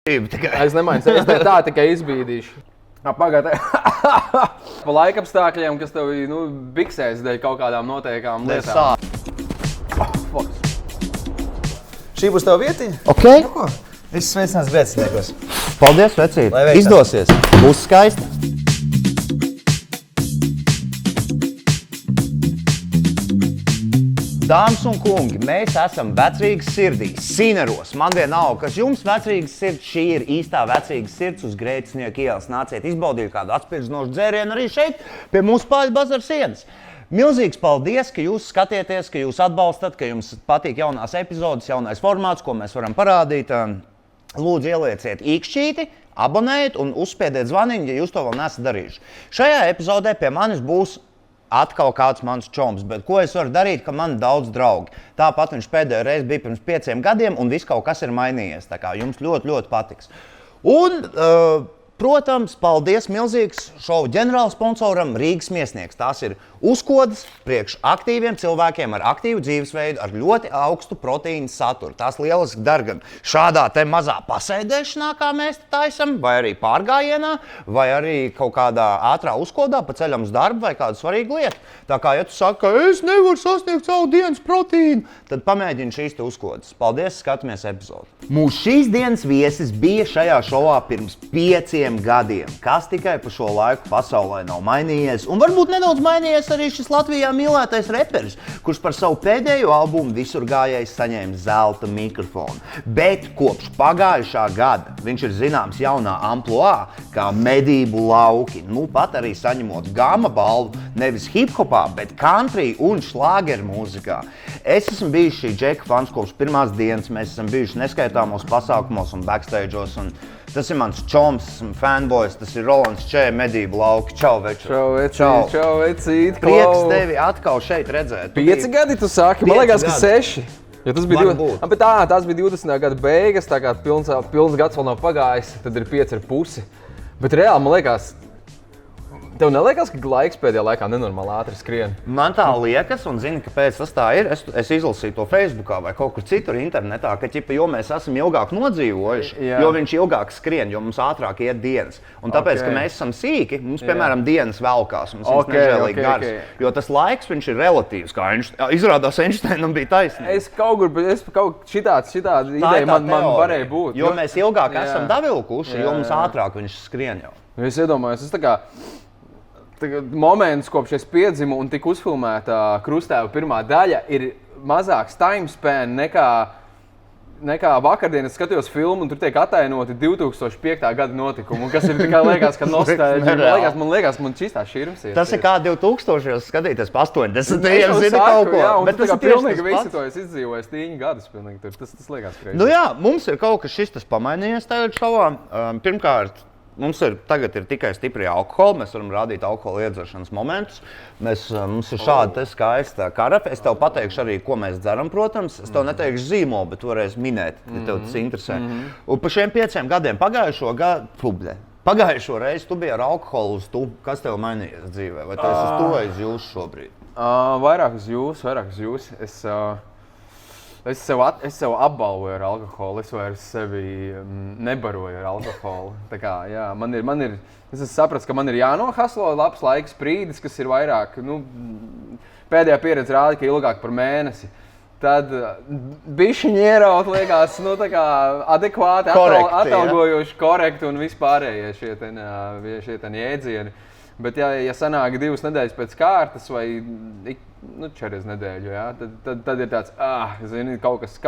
Es nemainu, es tā tikai izbīdīšu. Pagātā pa laikapstākļiem, kas tev biksēs dēļ kaut kādām noteikām lietām. Šī būs tava vietiņa? Ok. Nu ko? Viss sveicināts Grēciniekos. Paldies, vecīt. Izdosies. Būs skaisti. Dāmas un kungi, mēs esam Vecrīgas sirdīs, Sineros. Man vienalga, kas jums Vecrīgas sirds, šī ir īstā Vecrīgas sirds uz Grēcinieku ielas. Nāciet izbaudīt kādu atspirdzinošu dzērienu arī šeit, pie mūsu Pāļu bazara sienas. Milzīgs paldies, ka jūs skatieties, ka jūs atbalstat, ka jums patīk jaunās epizodes, jaunais formāts, ko mēs varam parādīt. Lūdzu, ielieciet īkšķīti, abonējiet un uzspiediet zvaniņu, ja jūs to vēl neesat darījuši. Šajā epizodē pie manis būs atkal kāds mans čoms, bet ko es varu darīt, ka man daudz draugi. Tāpat viņš pēdējo reizi bija pirms 5 gadiem un viss kaut kas ir mainījies. Tā kā jums ļoti, ļoti patiks. Un, protams, paldies milzīgs šovu ģenerālsponsoram Rīgas Miesnieks. Tās ir uzkodas priekš aktīviem cilvēkiem ar aktīvu dzīvesveidu, ar ļoti augstu proteīnu saturu. Tās lieliski dar gan šādā te mazā pasēdēšanā, kā mēs taisam, vai arī pārgājienā, vai arī kaut kādā ātrā uzkodā pa ceļam uz darbu vai kādu svarīgu lietu. Tā kā, ja tu saki, ka es nevaru sasniegt savu dienas proteīnu, tad pamēģini šīs te uzkodas. Paldies, skatāmies epizodu. Mūsu šīs dienas viesis bija šajā šovā pirms 5 gadiem. Kas tikai pa šo laiku pasaulē nav mainījies, un varbūt nedaudz mainījies arī šis Latvijā mīlētais reperis, kurš par savu pēdējo albumu Visur gājējs saņēma zelta mikrofonu. Bet kopš pagājušā gada viņš ir zināms jaunā amploā, kā medību lauki. Nu, pat arī saņemot Gama balvu nevis hip-hopā, bet country un šlāgeru mūzikā. Es esmu bijis šī džeka fans kopš pirmās dienas, mēs esam bijuši neskaitāmos pasākumos un backstage'os, un tas ir mans čoms, fanboys, tas ir Rolands Čē, medību lauki. Čau, veču. Čau, vecīt. Prieks tevi atkal šeit redzēt. 5 gadi tu sāki, man liekas, ka 6. Ja tas bija tās bija 20. gada beigas, tā kā pilns gads vēl nav pagājis, tad ir 5,5. Bet reāli, man liekas, tev neliekas, ka laiks pēdējā laikā nenormāli ātri skrien? Man tā liekas, un zini, kāpēc tas tā ir. Es izlasīju to Facebookā vai kaut kur citur internetā, ka jo mēs esam ilgāk nodzīvojuši, jo viņš ilgāk skrien, jo mums ātrāk iet dienas. Un tāpēc, ka mēs esam sīki, mums, piemēram, dienas velkās, mums nežēlīgi garas. Jo tas laiks, viņš ir relatīvs, kā izrādās Einšteinam bija taisnība. Šitāda ideja man varēja būt. Jo mēs ilgāk esam davilkuši, jo mums ātrāk viņš skrien jau. Es iedomājos, moments, kopš es piedzimu un tika uzfilmēta Krustēva pirmā daļa, ir mazāks timespan nekā vakardien. Es skatījos filmu un tur tiek atainoti 2005. gada notikumi, kas ir tikai liekas, ka nostalģija. Man liekas, man čistā širms ir. Tas ir kā 2000 skatīties pa 80. Zini kaut ko. Jā, bet tas ir pilnīgi visi to es izdzīvoju tīņu gadus. Tas liekas kreisi. Nu jā, mums ir kaut kas šis tas pamainījies tagad šovā. Pirmkārt, mums tagad ir tikai stiprie alkoholi, mēs varam rādīt alkohola iedzeršanas momentus. Mums ir šāda skaista karafe. Es tev pateikšu arī, ko mēs dzeram, protams. Es tev neteikšu zīmolu, bet varēs minēt, ja tev tas interesē. Un pa šiem 5 gadiem pagājušo reizi tu biji ar alkoholu uz tu. Kas tev mainījies dzīvē? Vai tu esi uz to aiz jūsu šobrīd? Vairāk uz jūs. Es sev apbalvoju ar alkoholu, es vairs sevi nebaroju ar alkoholu. Tā kā, jā, es esmu sapratis, ka man ir jānohaslo labs laiks brīdis, kas ir vairāk, pēdējā pieredze rāda, ka ilgāk par mēnesi. Tad bišķiņi ieraut liekas, tā kā adekvāti, atalgojoši, korekti un vispārējie šie jēdzieni. Bet ja sanāk 2 nedēļas pēc kārtas vai 4 nedēļu, jā, tad ir tāds, zini, kaut kas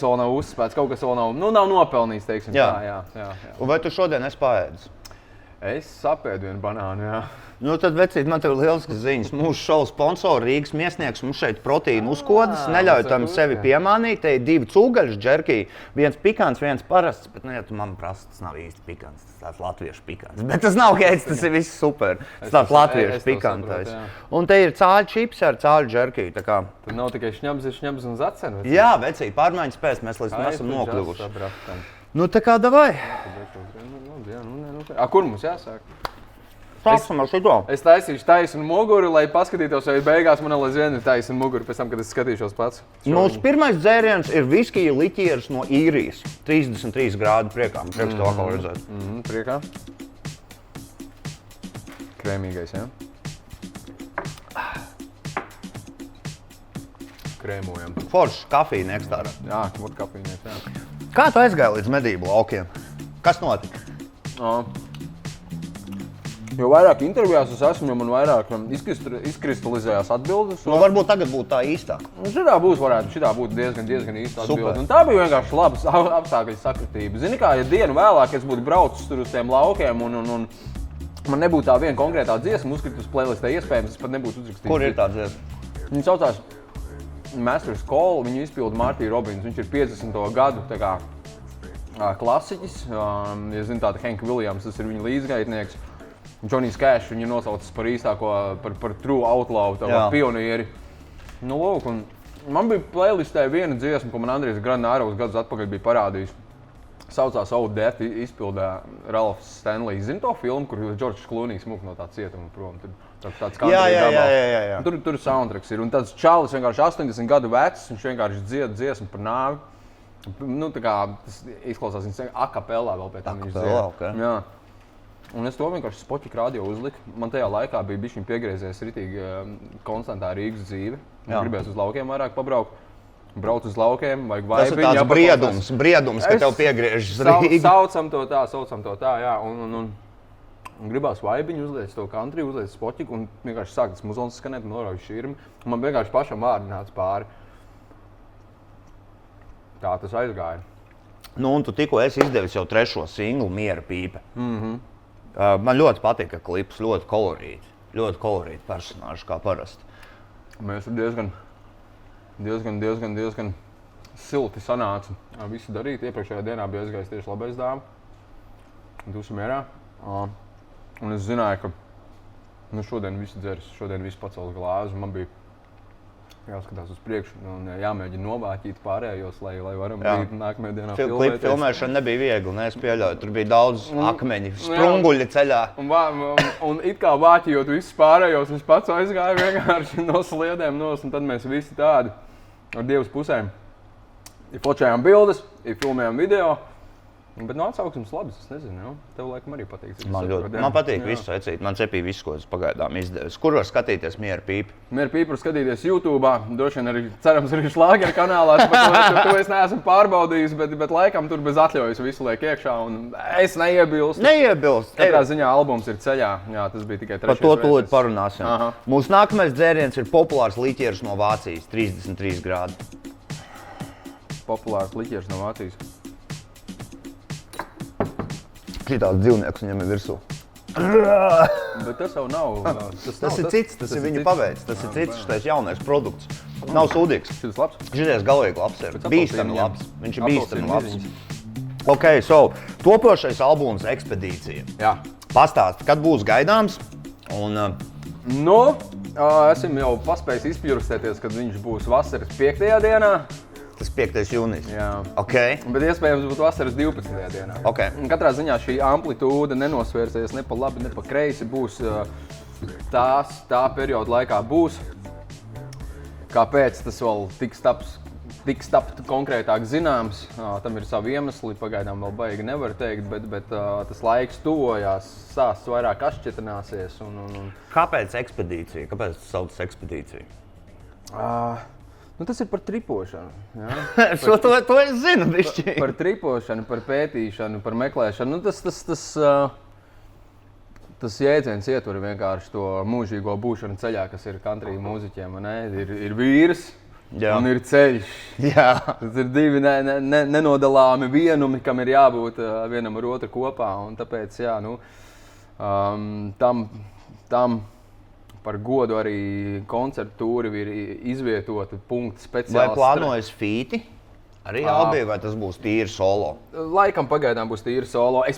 vēl nav uzspēts, kaut kas vēl nav nopelnīts, teiksim. Jā. Un vai tu šodien esi paēdis? Es apēdu vienu banānu, jā. Nu tad, vecīt, man tev lieliskas ziņas. Mūsu šovu sponsori Rīgas Miesnieks, mums šeit proteīnu uzkodas, neļauj tam sevi piemānīt. Te ir 2 cūgaļas džerkī, viens pikants, viens parasts, bet, ja tu man prasa, tas nav īsti pikants, tas tāds latviešu pikants. Bet tas nav gēds, tas ir viss super, tas tāds latviešu pikantais. Un te ir cāļu čipsi ar cāļu džerkī, tā kā. Tad nav tikai šņabs un zacen, vecīt? Jā, vecīt, pārmaiņas pēc, mēs līdz nesam nokļuvuši. Nu tā kā davai. Kur mums jāsāk? sāksim ar šito. Es taisīšu taisnu muguru, lai paskatītos, vai beigās man vēl aizvien ir taisna muguru, pēc tam, kad es skatīšos pats. Mūsu pirmais dzēriens ir viskija liķieris no Īrijas. 33 grādu priekā. Priekš to atkal redzēt. Priekā. Krēmīgais, jā? Krēmojam. Foršs kafīna ekstārā. Jā, vot kafīnieks, jā. Kā tu aizgāji līdz medību laukiem? Kas notika? Jo vairāk intervijās es esmu, jo man vairāk izkristalizējās atbildes. Nu, varbūt tagad būtu tā īstā. Šitā būtu diezgan īsta atbilde. Un tā bija vienkārši labas apstākļu sakritība. Zini kā, ja dienu vēlāk es būtu braucis tur uz tiem laukiem un man nebūtu tā viena konkrētā dziesma uzkrīt uz playlistē, iespējams, es pat nebūtu uzrakstījis. Kur ir tā dziesma? Viņa saucās Master's Call, viņu izpilda Martija Robins. Viņš ir 50. gadu tā kā klasiķis. Ja zini tāda Hank Williams, tas ir viņa līdzgaitnieks. Johnny's Cash viņu nosaucis par īstāko, par true outlaw, pionieri. Nu, lūk, un man bija playlistē viena dziesma, ko man Andrijs Granārovs gadus atpakaļ bija parādījis. Saucās Old Death, izpildā Ralphs Stanley. Zini to filmu, kur George Clooney smuk no tā cietuma prom? Tāds Jā. Tur soundtracks ir. Un tāds čalis vienkārši 80 gadu vecs, viņš vienkārši dzied dziesmu par nāvi. Nu, tā kā tas izklausās, viņš a cappella vēl pie tam viņš dzied. Okay. Jā. Un es to vienkārši Spotify radio uzliku. Man tajā laikā bija bišķiņ piegriezies ritīgi konstantā Rīgas dzīve. Gribējos uz laukiem vairāk pabraukt. Brauc uz laukiem, vajag vaibiņu. Tas ir tāds briedums, ka tev piegriežas Rīga. Saucam to tā, jā. Un gribās vaibiņu uzliec to country, uzliec Spotify un vienkārši sāk tas muzons skanēt un norauj širmi. Un man vienkārši pašam vārdi nāca pāri. Tā tas aizgāja. Nu, un tu tikko esi izdevis jau 3. singlu Miera pīpe. Man ļoti patika klips, ļoti kolorīti personāži, kā parasti. Mēs tur diezgan silti sanāca visu darīt. Iepriekšējā dienā bija aizgājis tieši labais dāma. Dusu mierā. Un es zināju, ka šodien visi dzers, šodien visi pacels glāzi. Man bija jāskatās uz priekšu un jāmēģina novāķīt pārējos, lai varam rīt nākamajā dienā filmēties. Klipu filmēšana nebija viegli, es pieļauju. Tur bija daudz akmeņi, sprunguļi ceļā. Un it kā vāķījot visus pārējos, es pats aizgāju vienkārši no sliedēm nos, un tad mēs visi tādi ar divas pusēm. Fočējām bildes, filmējām video. Bet no atsauksmes labas, es nezinu, jo? Tev laikam arī patīk. Man patīk visu secīt, man cepīja visu, ko es pagaidām izdevis. Kur var skatīties Miera pīpi? Miera pīpi var skatīties YouTube'ā, droši vien arī, cerams, arī Šlāgera kanālā. To es neesmu pārbaudījis, bet laikam tur bez atļaujas visu liek iekšā un es neiebilstu. Katrā ziņā albums ir ceļā, jā, tas bija tikai 3. Par to tūlīt parunāsim. Mūsu nākamais dzēriens ir populārs liķieris no Vācijas, 33 grādi. Populārs liķieris no Vācijas. Šitāds dzīvnieks viņam ir virsū. Bet tas jau nav. Tas ir cits, tas ir viņu paveids. Tas ir cits, šitais jaunais produkts. Nav sūdīgs. Šitas labs? Šitais galīgi labs ir. Bīstami labs. Viņš ir bīstami labs. Ok, topošais albums Ekspedīcija. Jā. Pastāsti, kad būs gaidāms? Esam jau paspējis izpjurstēties, kad viņš būs vasaras 5. dienā. Tas 5. jūnijas. Jā. Ok. Bet iespējams būtu vasaras 12. dienā. Ok. Katrā ziņā šī amplitūda nenosvērsies ne pa labi, ne pa kreisi. Būs tā perioda laikā būs. Kāpēc tas vēl tiks tapt konkrētāk zināms? Tam ir savi iemesli, pagaidām vēl baigi nevar teikt, bet tas laiks tuvojās, stāsts vairāk atšķetināsies. Kāpēc ekspedīcija? Kāpēc tas saucas ekspedīcija? Tas ir par tripošanu. To es zinu, bišķi. Par tripošanu, par pētīšanu, par meklēšanu. Tas jēdziens ietver vienkārši to mūžīgo būšanu ceļā, kas ir country mūziķiem. Ir vīrs un ir ceļš. Jā. Tas ir divi nenodalāmi vienumi, kam ir jābūt vienam ar otru kopā. Un tāpēc, tam par godu arī koncertu tūri ir izvietoti punkti speciāli. Vai plānojas fīti? Arī albī, vai tas būs tīri solo? Laikam pagaidām būs tīri solo. Man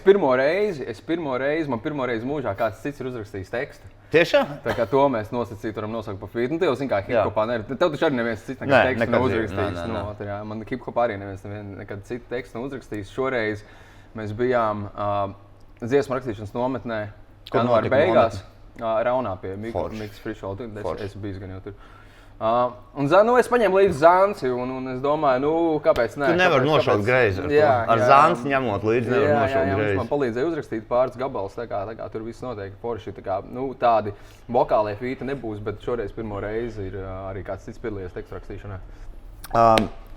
pirmo reizi mūžā kāds cits ir uzrakstījis tekstu. Tiešām? Tā kā to mēs nosacīt varam nosaukt par fīti. Tev zin kā hip-hopā nevar. Tev taču arī neviens cits nekad tekstu nav uzrakstījis. Man hip-hopā arī neviens nekad citu tekstu nav uzrakstījis. Šoreiz mēs bijām dziesmu rakstīšanas nometnē Kur janvāra notika beigās. Raunā pie Mikas Frišola. Es biju gan jau tur. Un es paņēmu līdzi Zanci, un es domāju, kāpēc ne? Tu nevar nošaut greizi ar to. Ar Zanci ņemot līdzi nevar nošaut greizi. Man palīdzēja uzrakstīt pāris gabalus, tā kā tur viss notiek forši. Tādi vokālie fīti nebūs, bet šoreiz pirmo reizi ir arī kāds cits piedalījies tekstu rakstīšanā.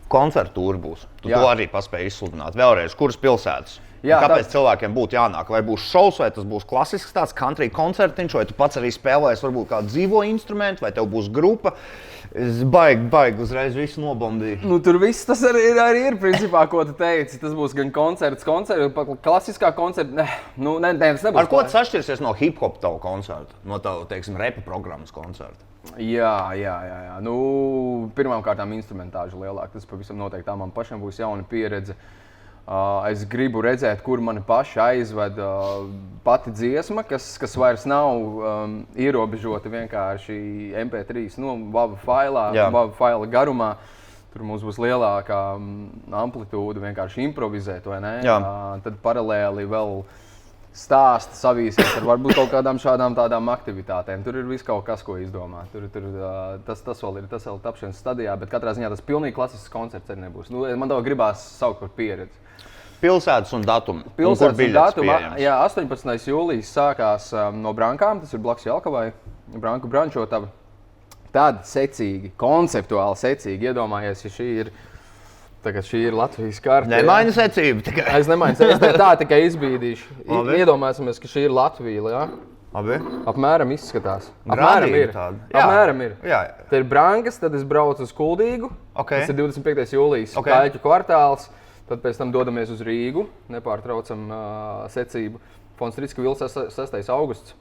Koncertu tūri būs. Tu to arī paspēji izsludināt. Vēlreiz, kuras pilsētas? Kāpēc cilvēkiem būtu jānāk? Vai būs šovs, vai tas būs klasisks tāds country koncertiņš, vai tu pats arī spēlēsi varbūt kādu dzīvo instrumentu, vai tev būs grupa? Es baigi uzreiz visu nobombīju. Tur viss tas arī ir, principā, ko tu teici. Tas būs gan koncerts, klasiskā koncerta. Tas nebūs. Ar ko tas atšķirsies no hip-hop tavu koncertu? No tavu, teiksim, repa programmas koncertu? Jā. Pirmām kārtām instrumentāža lielāka. Tas pavisam noteikti tā man pašam būs jauna pieredze. Es gribu redzēt, kur mani paši aizved pati dziesma, kas vairs nav ierobežota vienkārši MP3 WAV failā, WAV faila garumā. Tur mums būs lielākā amplitūda vienkārši improvizēt, vai ne? Tad paralēli vēl stāsti savīsies ar varbūt kaut kādām šādām tādām aktivitātēm. Tur ir viss kaut kas, ko izdomāt. Tas vēl ir tapšanas stadijā, bet katrā ziņā tas pilnīgi klasisks koncerts arī nebūs. Man tev gribās saukt par pieredzi. Pilsētas un datumi. Pilsētas un datumi. 18. jūlijas sākās no Brankām, tas ir blakus Jelgavai, Branku brančotava. Tad secīgi, konceptuāli secīgi iedomājies, ja šī ir Latvijas karte. Nemaini secību tikai. Es nemainu secību, tā tikai izbīdīšu. Iedomāsimies, ka šī ir Latvija, jā? Labi. Apmēram izskatās. Apmēram ir. Te ir Brankas, tad es braucu uz Kuldīgu. Tas ir 25. jūlijas, Kaļķu kvartāls. Tad pēc tam dodamies uz Rīgu, nepārtraucam secību. Fons Ricka Vils 6. augusts,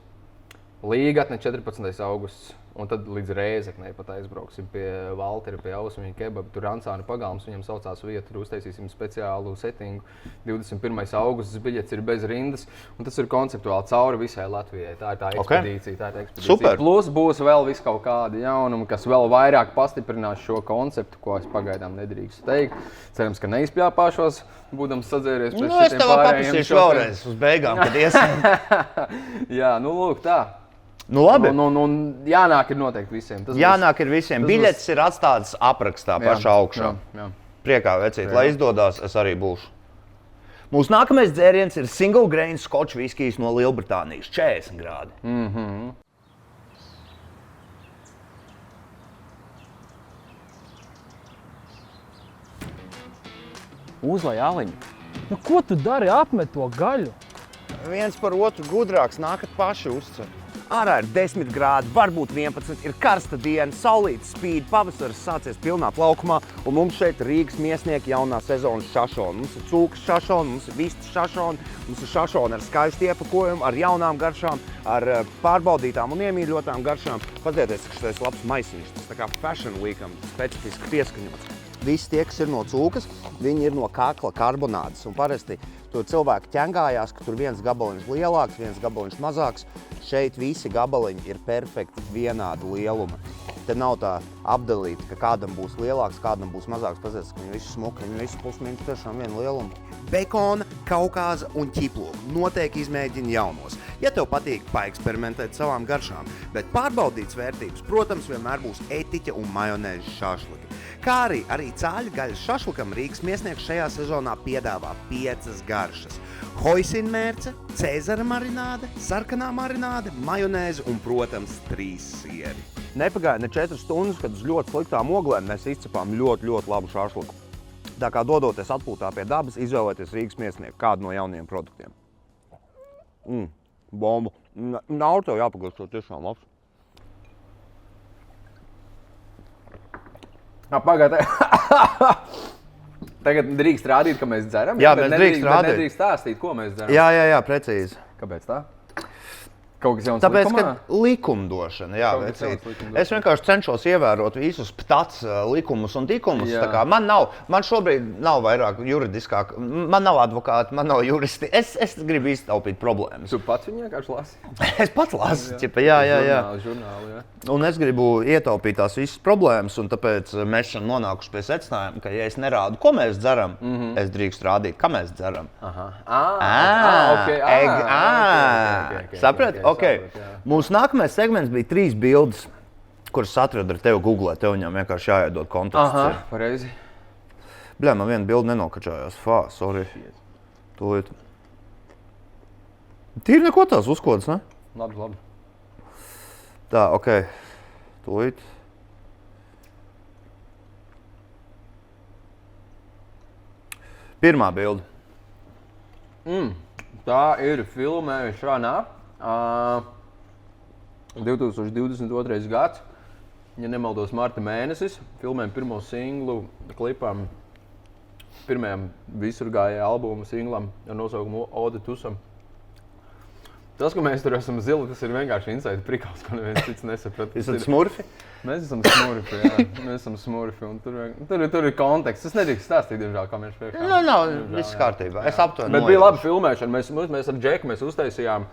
Līgatne 14. augusts. Un tad līdz Rēzeknei pat aizbrauksim pie Valtera, pie Ausmiņa kebaba. Tur Ancāna pagalms, viņam saucās vieta, tur uztaisīsim speciālu settingu. 21. augusts biļets ir bez rindas, un tas ir konceptuāli cauri visai Latvijai. Tā ir tā ekspedīcija. Super. Plus būs vēl viss kaut kādi jaunumi, kas vēl vairāk pastiprinās šo konceptu, ko es pagaidām nedrīkstu teikt. Cerams, ka neizpļāpāšos, būdams sadzēries pēc šitiem pārējiem. Es tev paprasīšu vēlreiz uz beigām, kad iesim. Jā, lūk tā. Labi. Jānāk ir noteikti visiem. Jānāk ir visiem. Biļetes ir atstātas aprakstā pašā augšā. Priekā, vecīt, lai izdodās, es arī būšu. Mūsu nākamais dzēriens ir single grain Scotch viskijs no Lielbritānijas. 40 grādi. Uzlai aliņu. Ko tu dari? Apmet to gaļu. Viens par otru gudrāks, nākat paši uzcer. Ārā ir 10 grādi, varbūt 11, ir karsta diena, saulīte spīd, pavasaris sācies pilnā plaukumā, un mums šeit Rīgas miesnieki jaunā sezonas šašona. Mums ir cūkas šašona, mums ir vistas šašona, mums ir šašona ar skaistu iepakojumu, ar jaunām garšām, ar pārbaudītām un iemīļotām garšām. Paskatieties, ka šis labs maisiņš, tas tā kā Fashion Weekam specifiski pieskaņots. Visi tie, kas ir no cūkas, viņi ir no kakla karbonādes, un parasti tur cilvēki ķengājās, ka tur viens gabaliņš lielāks, viens gabaliņš mazāks. Šeit visi gabaliņi ir perfekti vienāda lieluma. Te nav tā apdalīta, ka kādam būs lielāks, kādam būs mazāks. Pazies, ka viņi visi smuki, viņi visi plus-mīnus tiešām viena lieluma. Bekona, kaukāza un ķiploka. Noteikti izmēģini jaunos. Ja tev patīk paeksperimentēt savām garšām, bet pārbaudīts vērtības, protams, vienmēr būs etiķa un majonēža šašliki. Kā arī cāļu gaļas šašlikam Rīgas miesnieks šajā sezonā piedāvā 5 garšas. Hoisinmērce, cēzara marināde, sarkanā marināde, majonēze un, protams, 3 sieri. Nepagāja ne 4 stundas, kad uz ļoti sliktām oglēm mēs izcepām ļoti labu šašliku. Tā kā dodoties atpūtā pie dabas, izvēlēties Rīgas miesnieku kādu no jaunajiem produktiem. Bomba. Nav tev jāpagūst to tiešām labs. Pagāj, tagad drīkst rādīt, ka mēs dzeram? Jā, mēs drīkst rādīt. Bet nedrīkst stāstīt, ko mēs dzeram. Jā, precīzi. Kāpēc tā? Kaut kas jauns Tāpēc, likumā? ka likumdošana, jā, Kaut kas vecīt. jauns likumdošana. Es vienkārši cenšos ievērot visus ptats likumus un tikumus. Jā. Tā kā man šobrīd nav vairāk juridiskāk, man nav advokāti, man nav juristi. Es gribu iztaupīt problēmas. Tu pats viņu vienkārši lasi? Es pats lasu, ķipa, jā. Žurnāli, jā. Un es gribu ietaupīt tās visas problēmas, un tāpēc mēs esam nonākuši pie secinājuma, ka, ja es nerādu, ko mēs dzeram, es drīkstu rādīt, kā mēs dzeram. Aha. Saprat? Ok. Mūsu nākamais segments bija 3 bildes, kuras atradu ar tevi Googlē. Tev viņam vienkārši jāiedod konteksts. Aha, pareizi. Bļā, man viena bilde nenokačājās. Sorry. Tūlīt. Tīri neko tās uzkodas, ne? Labi. Tā, ok. Tūlīt. Pirmā bilde. Tā ir filmēšana. 2022. gads, ja nemaldos, marta mēnesis. Filmējam pirmo singlu klipam, pirmajam visur gājēja albumu singlam ar nosaukumu Ode Tusam. Tas, ka mēs tur esam zili, tas ir vienkārši inside prikals, ko neviens cits nesaprot. Jūs esat smurfi? Mēs esam smurfi, jā. Mēs esam smurfi, un tur ir konteksts. Es nedrīkst stāstīt, diemžēl, kā mēs priekšā. Nav, viss kārtībā. Es aptuveni Bet bija laba filmēšana. Mēs ar Džeku uztaisījām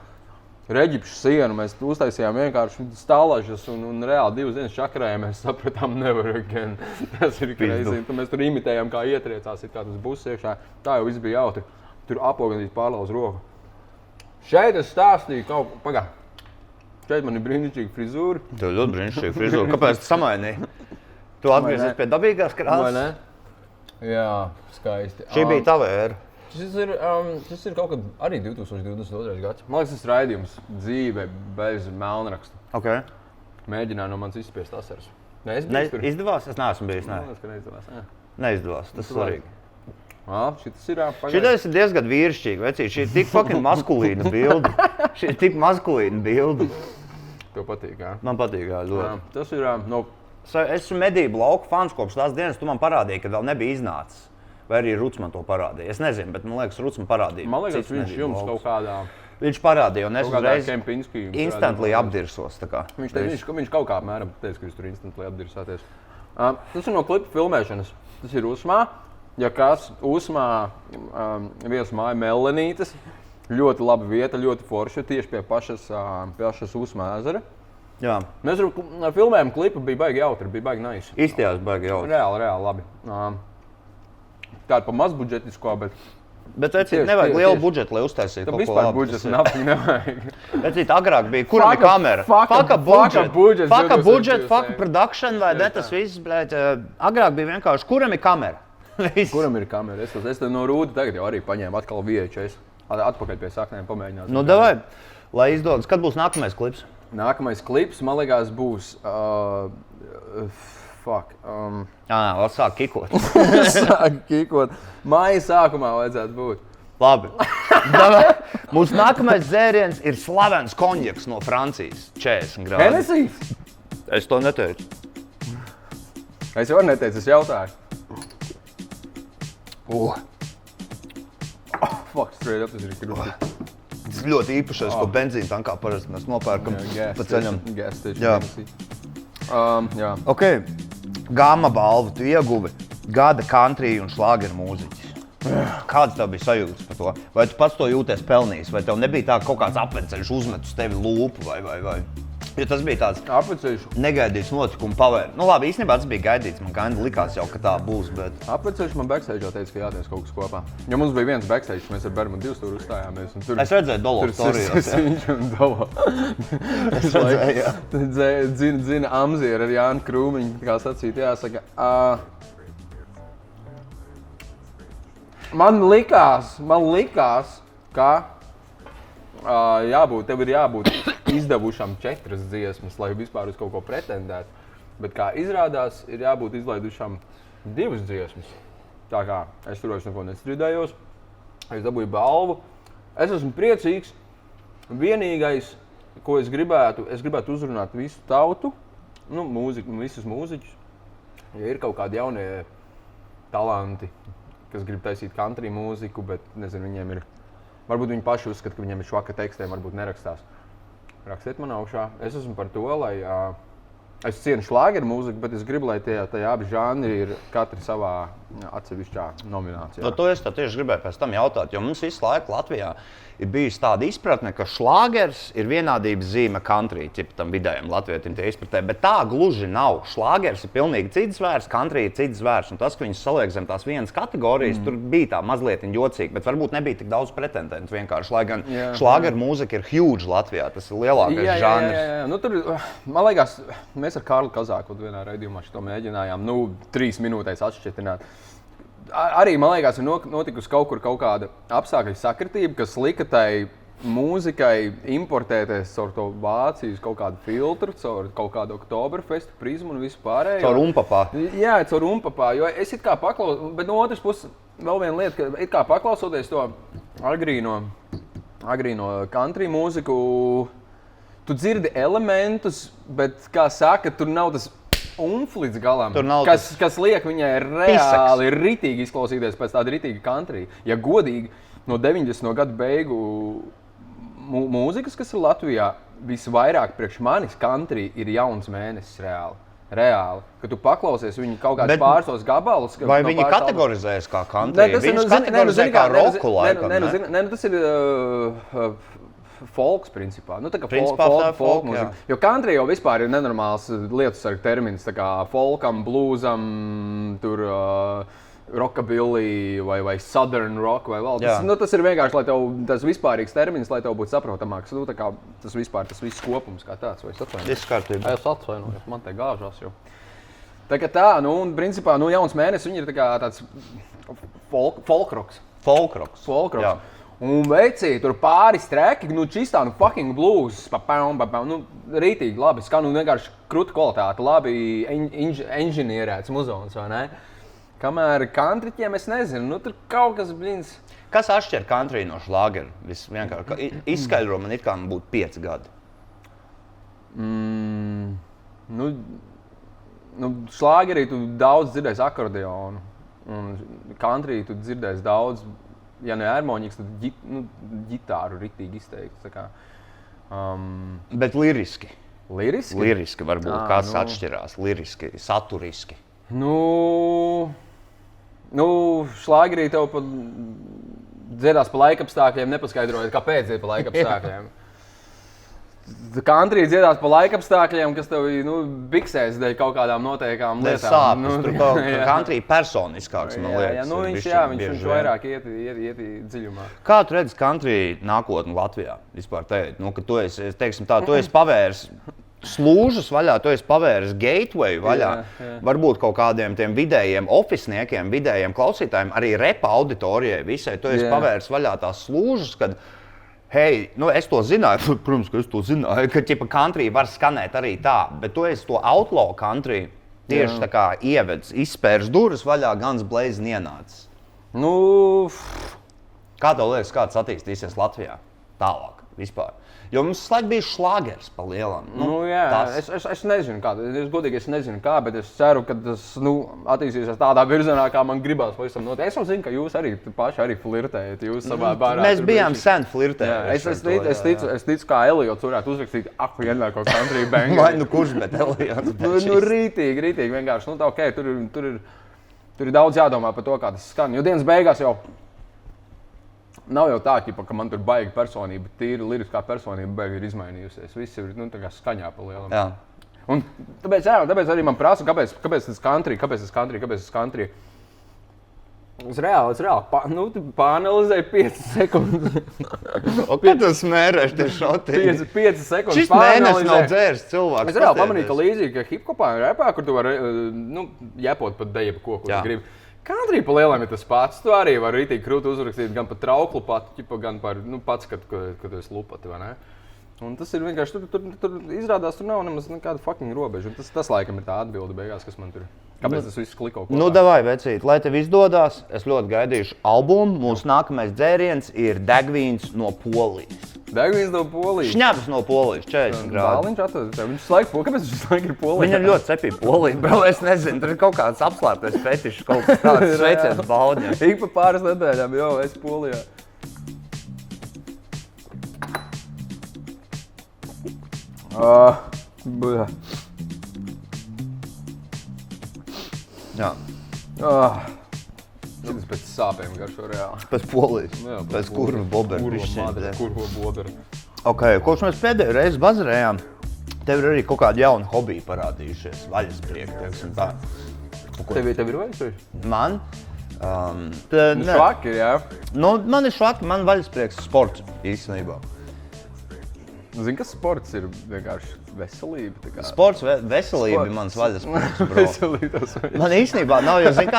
Reģipšu sienu. Mēs uztaisījām vienkārši stālažas un reāli 2 dienas čakarējām. Mēs sapratām, never again. Tas ir crazy. Mēs tur imitējām, kā ietriecās, kā tas būs iekšā. Tā jau viss bija jautri. Tur apogandīt pārlauz roku. Šeit es stāstīju kaut ko. Pagā. Šeit man ir brīnišķīga frizūra. Tev ļoti brīnišķīga frizūra. Kāpēc tu samainīji? Tu atgriezies pie dabīgās krāsas? Vai ne? Jā, skaisti. Šī bija tava ēra. Tas ir kaut kad arī 2022. gads. Man liekas, tas raidījums dzīve bez melnraksta. Okay. Mēģināju no manis izspiest asaras. Izdevās? Es neesmu bijis. Man liekas, ka neizdevās. Neizdevās, tas svarīgi. Šitas ir Šitais ir diezgan vīrišķīgi, vecīt. Šī ir tik fucking maskulīna bilde. Šī ir tik maskulīna bilde. Tev patīk, jā? Man patīk, jā, ļoti. Tas ir no... Es esmu medību lauku fans kopš tās dienas, tu man parādīji, kad vēl nebija iznācis. Vai arī Ruts man to parādīja. Es nezinu, bet man liekas, Ruts man parādīja. Man liekas, viņš jums kaut kādā... Viņš parādīja, un es uzreiz Kempinski instantly apdirsos. Viņš kaut kā apmēram teica, ka jūs tur instantly apdirsāties. Tas ir no klipa filmēšanas. Tas ir Usmā. Ja kas Usmā viesu māja Melenītes, ļoti laba vieta, ļoti forša, tieši pie pašas Usmā ezera. Jā. Mēs filmējām klipu, bija baigi jautri, bija baigi nice. Izstījās baigi jautri. Reāli labi. Tāda pa mazbudžetisko, bet... Bet vecīt, nevajag lielu budžetu, lai uztaisītu kaut ko labi. Vispār budžets napiņu nevajag. Vecīt, agrāk bija, kuram ir kamera? Fuck a budžet, fuck a production, vai ne tas viss, blēt. Agrāk bija vienkārši, kuram ir kamera? Kuram ir kamera? Es no Rūda tagad jau arī paņēmu atkal VHS. Atpakaļ pie saknēm pamēģināt. Nu, davai, lai izdodas. Kad būs nākamais klips? Nākamais klips, man liekas, būs... Sāk kikot. Sāk kikot. Māja sākumā vajadzētu būt. Labi. Mūsu nākamais dzēriens ir slavens konjaks no Francijas. 40 grādi. Hennessy? Es to neteicu. Es jau neteicu, es jautāju. Fuck, straight up, tas ir krūti. Tas ļoti īpašais, ko benzīna tankā parasti mēs nopērkam pa ceļam. Gas station. Jā. Ok, Gamma balvu tu ieguvi gada country un šlāgeru mūziķis. Kāds tev bija sajūtas par to? Vai tu pats to jūties pelnījis? Vai tev nebija tā kaut kāds apveceļš uzmet uz tevi lūpu vai? Jo tas bija tāds negaidīts notikuma pavēr. Nu labi, īstenībā tas bija gaidīts, man kind likās jau, ka tā būs, bet... Apveceļš man backstage'ā teica, ka jāties kaut kas kopā. Jo mums bija viens backstage, mēs ar Bermu 2 tur uzstājāmies. Es redzēju Dolo storijos. Tur viņš un Dolo. Es redzēju, jā. Dzina Amziera ar Jānu Krūmiņu, kā sacīt, jāsaka. Man likās, ka tev ir jābūt izdevušam 4 dziesmas, lai vispār uz kaut ko pretendētu. Bet kā izrādās, ir jābūt izlaidušam 2 dziesmas. Tā kā es tur vairs neko nestrīdējos, es dabūju balvu. Es esmu priecīgs. Vienīgais, ko es gribētu uzrunāt visu tautu, visus mūziķus. Ja ir kaut kādi jaunie talanti, kas grib taisīt country mūziku, bet nezinu, viņiem ir... Varbūt viņi paši uzskata, ka viņiem ir švaka tekstiem, varbūt nerakstās. rakstiet man augšā. Es esmu par to, lai es cienu šlāgeru mūziku, bet es gribu, lai tie abi žanri ir katri savā atsevišķā nominācijā. To es tieši gribēju pēc tam jautāt, jo mums visu laiku Latvijā ir bijusi tāda izpratne, ka šlāgers ir vienādības zīme country, tam vidējiem latvietim tie izpratē, bet tā gluži nav. Šlāgers ir pilnīgi cits zvērs, country ir cits zvērs, un tas, ka viņus saliek zem tās vienas kategorijas, tur bija tā mazliet jocīgi, bet varbūt nebija tik daudz pretendentu vienkārši, lai gan šlāgeru mūzika ir huge Latvijā, tas ir lielākais žanrs. Jā. Nu, tur, man liekas, mēs ar Kārli Kazāku vienā raidījumā šito mēģinājām, 3 minūtēs atšķitināt. Arī, man liekas, ir notikusi kaut kāda apstākļu sakritība, kas lika tai mūzikai importēties caur to Vācijas kaut kādu filtru, caur kaut kādu Oktoberfestu prizmu un visu pārējo. Caur Umpapā. Jā, caur Umpapā, jo es it kā paklausos, bet no otras puses vēl viena lieta, ka it kā paklausoties to agrīno country mūziku, tu dzirdi elementus, bet, kā saka, tur nav tas līdz galam, kas liek viņai reāli ritīgi izklausīties pēc tāda ritīga country. Ja godīgi, no 90. gadu beigu mūzikas, kas ir Latvijā, visvairāk priekš manis country ir Jauns mēnesis reāli. Kad tu paklausies viņu kaut kādus pārstos gabalus... Vai viņi kategorizējas kā country? Viņus kategorizē kā roku laikam, ne? Tas ir... folks, principā. Tā kā folk mūzika. Jo country jau vispār ir nenormāls lietusargu termins, tā kā folkam, bluesam, tur rockabilly vai southern rock vai vēl. Tas ir vienkārši, lai tev tas vispārīgs termins, lai tev būtu saprotamāks. Tā kā tas viss kopums kā tāds. Vai es atvainojos? Viss kārtībā. Es atvainojos, man te gāžās jau. Tā kā tā, un principā, Jauns mēnesis, viņi ir tā kā tāds folkroks. Folkroks. Un veci, tur pāris treki, čistā, fucking blues, rītīgi, labi, skan un vienkārši kruta kvalitāte, labi inženierēts muzons, vai ne? Kamēr kantriķiem es nezinu, tur kaut kas blīns. Kas atšķir country no šlāgeru? Izskaidro man it kā man būtu 5 gadi. Šlāgerī tu daudz dzirdēsi akordeonu, un country tu dzirdēsi daudz. Ja ne harmonikas, tad ģitāru ritīgi izteikti. Bet liriski? Liriski? Liriski varbūt, kāds atšķirās, liriski, saturiski. Šlāgerī tev pat dziedās pa laikapstākļiem, nepaskaidrojot, kāpēc dzied pa laikapstākļiem. Country dziedās pa laikapstākļiem, kas tev biksēs dēļ kaut kādām noteikām lietām. Tur kaut kā country personiskāks, man liekas. Viņš vairāk iet dziļumā. Kā tu redzi country nākotni Latvijā? Vispār ka tu esi pavērs slūžas vaļā, tu esi pavērs gateway vaļā. Varbūt kaut kādiem tiem vidējiem ofisniekiem, vidējiem klausītājiem, arī repa auditorijai visai, tu esi pavērs vaļā tās slūžas, kad hei, es to zināju, protams, ka es to zināju, ka country var skanēt arī tā, bet tu esi to outlaw country tieši tā kā ievedis, izspērs durvis vaļā, Guns Blazing ienācis. Kā tev liekas, kāds attīstīsies Latvijā tālāk vispār? Jo mums slaik bija šlāgers pa lielam. Es nezinu kā, es nezinu kā, bet es ceru, ka tas attīstīsies tādā virzienā, kā man gribās pavisam notiek. Es jau zinu, ka jūs arī paši arī flirtējat, jūs savā bārā. Mēs bijām sen flirtējuši. Es ticu, kā Eliots varētu uzrakstīt, vienlāko country banger. Vai kurš, bet Eliots. Rītīgi, vienkārši. Tur ir daudz jādomā par to, kā tas skan. Jo dienas beigās jau nav jau tā, ka man tur baigi personība, tīri liriskā personība baigi ir izmainījusies. Viss ir tā kā skaņā pa lielam. Un tāpēc arī man prasa, kāpēc tas country? Es reāli pāanalizēju 5 sekundes. Kā tu smērēši tie šoti? 5 sekundes Šis mēnesis nav dzērs cilvēks. Es reāli pamanīju, ka līdzīgi, ka hip-hopā un repā, kur tu vari jepot pat deju pa ko, ko tu gribi. Country pa lielam ir tas pats. Tu arī vari rītīgi krūti uzrakstīt gan par trauklu patu, gan par pats, kad tu esi lupati, vai ne? Un tas ir vienkārši, tur izrādās, tur nav nemaz nekāda fucking robeža. Tas laikam ir tā atbilde beigās, kas man tur ir. Kāpēc tas viss kliko kopā? Davai, vecīt, lai tev izdodās, es ļoti gaidīšu albumu. Mūsu nākamais dzēriens ir degvīns no Polijas. Degvīns no Polijas? Šņabs no Polijas, 40 grādi. Viņš laiku, kāpēc viņš laiku ir Polijā? Viņa ļoti cepīja Poliju, bet es nezinu, tur ir kaut kāds apslēptais fetišs, kaut kāds tāds sveiciens baudņa. Ik pa pāris nedēļām, es Polijā. Jā. Šis pēc sāpēm garšo reāli. Pēc polijas. Jā, Pēc kurva bobera. Kurva bobera. Ok, kopš mēs pēdējo reizi bazarējām, tev ir arī kaut kādi jauni hobiji parādījušies. Vaļasprieki, teiksim tā. Tev ir vaļasprieks? Man? Švaki ir, jā? Nu, man ir švaki, man vaļasprieks sports īstenībā. Zini, kas sports ir vienkārši veselība? Tā kā... Sports, veselība ir mans vaļasprieks, bro. Veselības. Man īstenībā nav, jo, zini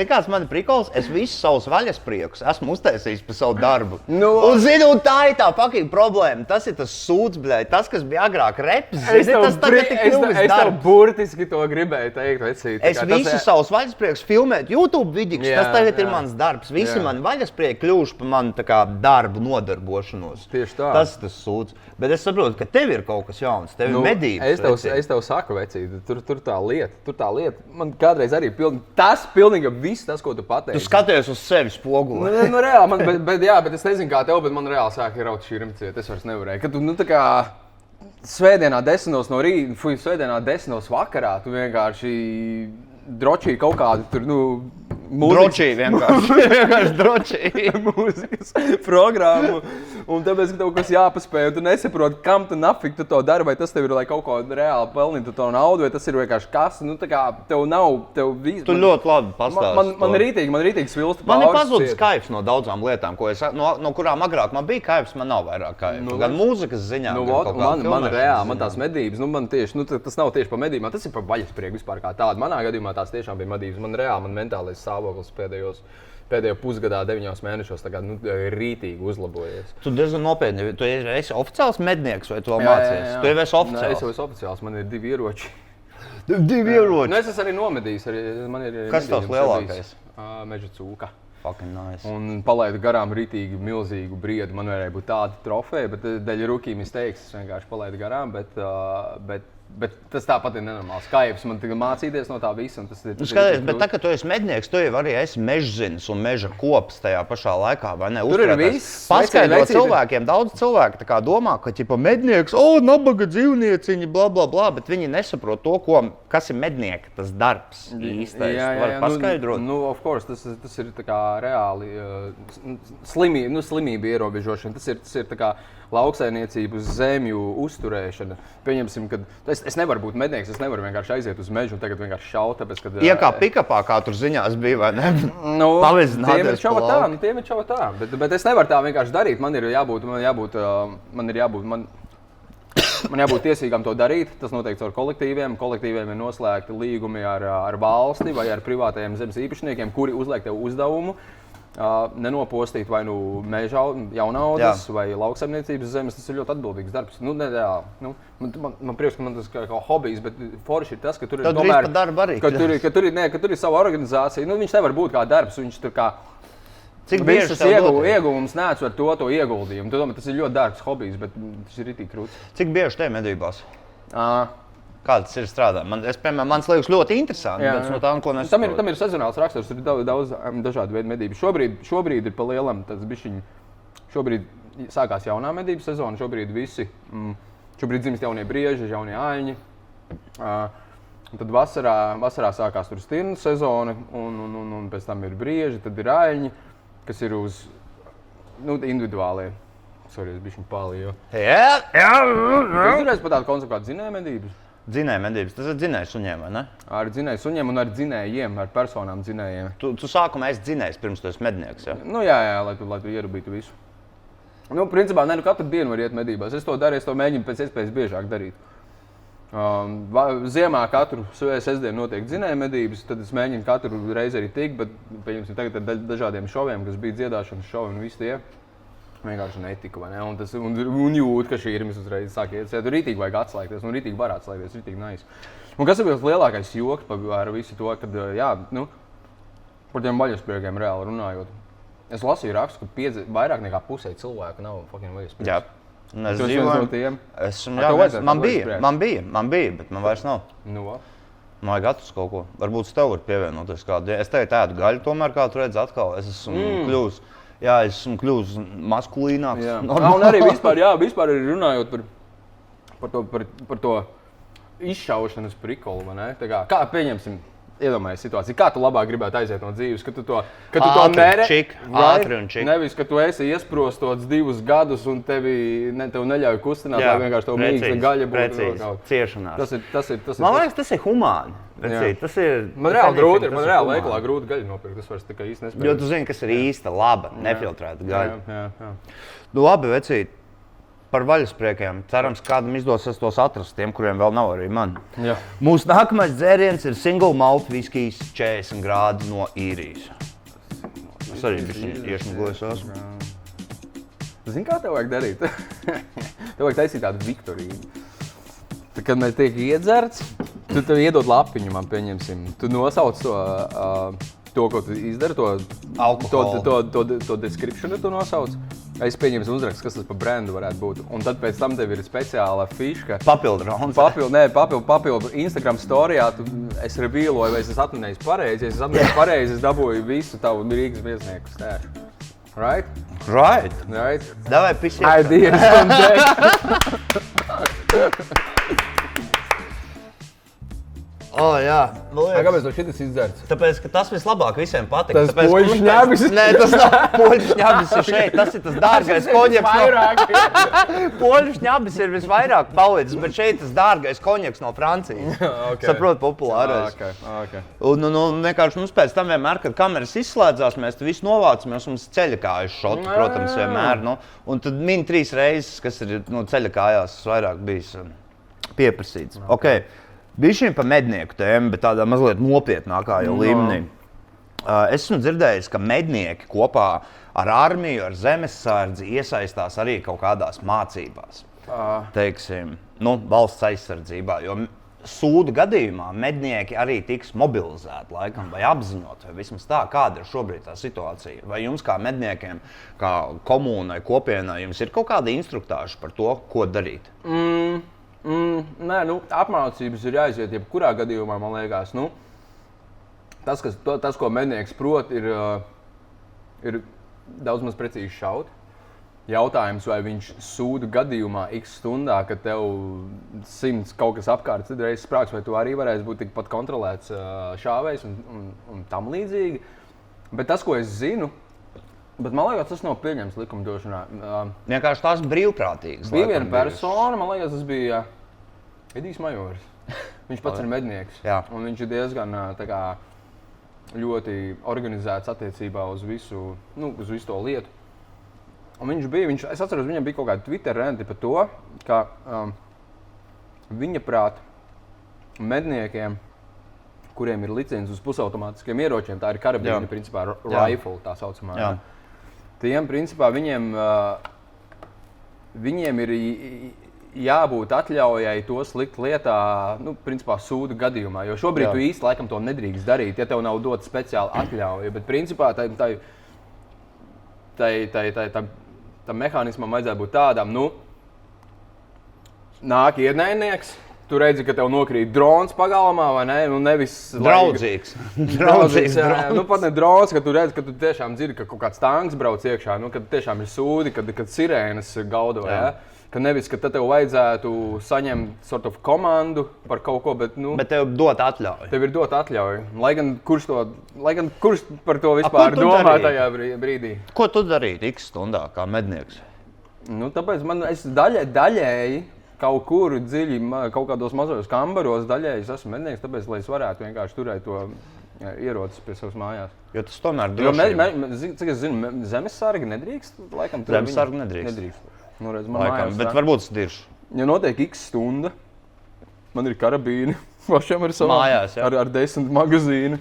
kāds man ir prikols, es visus savus vaļaspriekus esmu uztaisījis par savu darbu. Un tā ir tā fucking problēma. Tas ir tas sūds, bļai, tas, kas bija agrāk reps, zini, tas tagad ir kļuvis Es tev darbs. burtiski to gribēju teikt, vecīt. Es visus savus vaļaspriekus filmēt YouTube vidikus, tas tagad ir mans darbs. Visi mani vaļasprieki kļuvuši par manu tā kā darbu nodarbošanos. Tieši tā. Tas ir tas sūds. Bet es saprotu, ka tev ir kaut kas jauns, tev ir medības. Es tev saku, vecīt, tur tā lieta. Man kādreiz arī pilnīgi viss tas, ko tu pateici. Tu skaties uz sevi spoguli. Nu, reāli, bet es nezinu kā tev, bet man reāli sāk raut šīm ciet. Es vairs nevarēju. Kad tu, tā kā svētdienā 10 no rīta, svētdienā 10 vakarā, tu vienkārši drošīgi kaut kādu tur, Drošīgi vienkārši drošīgi. Mūzikas programmu. Un tāpēc, ka tev kas jāpaspēj, un tu nesaproti, kam tu nafik tu to dari, vai tas tev ir, lai kaut ko reāli pelnītu to naudu, vai tas ir vienkārši kas. Tā kā tev nav, Tu ļoti labi pastāsti. Man rītīgi svilsta Man ir pazudis kaifs no daudzām lietām, no kurām agrāk man bija kaifs, man nav vairāk kaifs. Gan mūzikas ziņā, gan kaut kādā man reāli, man tās medības, tas nav tieši par medībām, tas ir par vaļasprieku vispār kā tādu. Manā gadījumā tās tiešām bija medības. Man reāli, man mentālais stāvoklis pēdējo pusgadā, 9 mēnešos rītīgi uzlabojies. Tu diezgan nopietni, tu esi oficiāls mednieks vai tu vēl mācies? Tu jau esi oficiāls? Nē, es jau esmu oficiāls, man ir 2 ieroči. 2 ieroči? Nu, es esmu arī nomedījis. Kas tavs lielākais? Meža cūka. Fucking nice. Un palaidu garām rītīgi milzīgu briedu. Man varēja būt tāda trofeja, bet daļa rookie mistakes es vienkārši palaidu garām, bet tas tāpat ir nenormāls kaifs. Man tagad mācīties no tā visa. Skaties, bet tā, ka tu esi mednieks, tu jau arī esi mežzinis un meža kops tajā pašā laikā, vai ne? Tur ir viss. Paskaidro cilvēkiem, daudz cilvēku tā kā domā, ka ķipa mednieks, nabaga dzīvnieciņi, bla, bla, bla, bet viņi nesaprot to, kas ir mednieka, tas darbs īstais. Tu vari paskaidrot? Of course, tas ir tā kā reāli slimība ierobežošana. Tas ir tā kā lauksaimniecību zemju uzturēšana. Pieņemsim, ka es nevaru būt mednieks, es nevaru vienkārši aiziet uz mežu un tagad vienkārši šaut, tāpēc, kad... Iekā pikapā, kā tur ziņās bija, vai ne? Tiem ir čau tā, bet es nevaru tā vienkārši darīt. Man ir jābūt tiesīgam to darīt. Tas notiek caur kolektīviem. Kolektīviem ir noslēgti līgumi ar valsti vai ar privātajiem zemes īpašniekiem, kuri uzliek tev uzdevumu. Nenopostīt vai meža jaunaudas vai lauksaimniecības zemes, tas ir ļoti atbildīgs darbs. Man prieks, ka man tas kā hobijs, bet forši ir tas, ka tur ir tomēr, ka tur ir sava organizācija. Viņš nevar būt kā darbs, viņš tur kā Cik bieži tev ieguvums nāc ar to ieguldījumu. Tas ir ļoti dārgs hobijs, bet tas ir ritīgi krūts. Cik bieži tev medībās? Kā tas ir strādāt? Man liekas ļoti interesanti, bet no tā, ko nesaprotu. Tam ir sezonāls raksturs, tur ir daudz dažādu veidu medību. Šobrīd ir pa lielam, šobrīd sākās jaunā medību sezona, šobrīd dzimst jaunie brieži, jaunie aiņi. Tad vasarā sākās tur stirnu sezona, un pēc tam ir brieži, tad ir aiņi, kas ir uz individuālie. Sorry, es bišķiņ pālīju. Es uzreiz par tādu konceptu kā dzinēja medības. Dzinēja medības, tas ir dzinēja suņiem, vai ne? Ar dzinēju suņiem un ar dzinējiem, ar personām dzinējiem. Tu sākumā esi dzinējs, pirms tu esi mednieks, ja? Jā, lai tu ierubītu visu. Principā, katru dienu var iet medībās. Es to daru, es to mēģinu pēc iespējas biežāk darīt. Ziemā katru sestdienu notiek dzinēja medības, tad es mēģinu katru reizi arī tikt, bet, pieņemsim, tagad ar dažādiem šoviem, kas bija dziedāšanas šovi un visi tie. Vienkārši netika, vai ne? Un jūt, ka šī ir uzreiz sāk iet. Tur rītīgi vajag atslēgties, un rītīgi var atslēgties, rītīgi nice. Un kas ir lielākais joks ar visu to, kad, par tiem vaļaspriekiem reāli runājot. Es lasīju rakstu, ka vairāk nekā pusē cilvēku nav fucking vaļasprieks. Jā. Es dzīvoju. Man bija, bet man vairs nav. Man vajag atrust kaut ko. Varbūt tev var pievienoties kādu. Es tevi tādu gaļu tomēr, kā tu redzi atkal. Es esmu kļuvis maskulīnāks. Un arī vispār arī runājot par to izšaušanas prikolu, vai ne? Tā kā pieņemsim, iedomājies situāciju, kā tu labāk gribētu aiziet no dzīves, ka tu to ātri un čik. Nevis, ka tu esi iesprostots 2 gadus un tev neļauj kustināt, lai vienkārši tev mīksta gaļa būtu. Ciešanās. Tas ir. Man liekas, tas ir humāni. Tas ir... Man reāli veikalā grūti gaļu nopirkt, tas vairs tikai īsti nespēju. Jo tu zini, kas ir īsta, laba, nefiltrēta gaļa. Jā. Nu labi, vecīt, par vaļaspriekiem. Cerams, kādam izdosies tos atrast, tiem, kuriem vēl nav arī man. Jā. Mūsu nākamais dzēriens ir single malt viskijs 40 grādi no Īrijas. Es arī iešmugojos esmu. Zini, kā tev vajag darīt? Tev vajag taisīt tādu Viktorīnu. Tad, kad mēs tiek iedzerts, tu tev iedod lapiņu, man pieņemsim. Tu nosauc to, ko tu izdari, to descriptionu tu nosauc. Es pieņemsim uzrakstu, kas tas par brendu varētu būt. Un tad pēc tam tev ir speciāla fiška. Papildu rauns. Papildu Instagram storijā. Es revealoju, vai es esmu atminējis pareizi. Ja es atminēju pareizi, es dabūju visu tavu Rīgas viesnieku stēšu. Right? Davai pisiet. Ideas on Jā. Kāpēc to šitas izdzerts? Tāpēc, ka tas vislabāk visiem patīk. Tas poļu šņabis? Nē, tas nav poļu šņabis ir šeit. Tas ir tas dārgais konjaks. Poļu šņabis ir visvairāk palicis, bet šeit tas dārgais konjaks no Francijas. Saprot, populārais. Un vienkārši mums pēc tam vienmēr, kad kameras izslēdzās, mēs te visu novācamies, mums ceļakājas šotu, protams, vienmēr. Un tad min 3 reizes, kas ir ceļakājās vairāk bijis pieprasīts. Bišķiņ par mednieku tēmu, bet tādā mazliet nopietnākā jau līmenī. Es esmu dzirdējis, ka mednieki kopā ar armiju, ar zemesardzi iesaistās arī kaut kādās mācībās. Teiksim, valsts aizsardzībā, jo sūdu gadījumā mednieki arī tiks mobilizēti laikam vai apziņot, vai vismaz tā, kāda ir šobrīd tā situācija. Vai jums kā medniekiem, kā komūnai, kopienai, jums ir kaut kāda instruktāža par to, ko darīt? Nē, apmācības ir jāiziet jebkurā gadījumā, man liekas. Tas, ko mednieks prot, ir daudz maz precīzi šaut. Jautājums, vai viņš sūdu gadījumā x stundā, kad tev 100 kaut kas apkārt citreiz sprāgs, vai tu arī varēsi būt tikpat kontrolēts šāvējs un tam līdzīgi. Bet tas, ko es zinu, bet man liekas, tas nav pieņems likumdošanā. Vienkārši tās brīvprātīgas. Bija viena persona, man liekas, tas bija Edijs Majors. Viņš pats ir mednieks. Jā. Un viņš ir diezgan ļoti organizēts attiecībā uz visu to lietu. Un es atceros, viņam bija kaut kāda Twitter renti par to, ka viņa prāt medniekiem, kuriem ir licences uz pusautomātiskiem ieročiem, tā ir karabīna, principā rifle, tā saucamā. Jā. Tiem, principā, viņiem ir jābūt atļaujai to slikt lietā, principā, sūdu gadījumā. Jo šobrīd tu īsti laikam to nedrīkst darīt, ja tev nav dota speciāla atļauja. Bet, principā, tam mehānismam vajadzētu būt tādam, nāk ienaidnieks, tu redzi, ka tev nokrīt drons pagalmā, vai ne? Nevis draudzīgs. Pat ne drons, ka tu redzi, ka tu tiešām dzirdi, ka kaut kāds tanks brauc iekšā, kad tiešām ir sūdi, kad sirēnas gaudo, Ka nevis, ka tev vajadzētu saņemt sort of komandu par kaut ko, bet tev dot atļauju. Tev ir dot atļauju. Lai gan kurš par to vispār domā tajā brīdī? Ko tu darītu x stundā kā mednieks? Tāpēc es daļēji kaut kur dziļi, kaut kādos mazajos kambaros daļēji es esmu mednieks, tāpēc, lai es varētu vienkārši turēt to ierocis pie savas mājās. Jo tas tomēr drošība. Cik es zinu, zemesargi nedrīkst? Zemesargi nedrīkst. Mājās, bet varbūt es diršu. Ja notiek x stunda, man ir karabīni, pašam ar savu mājās, ar 10 magazīnu,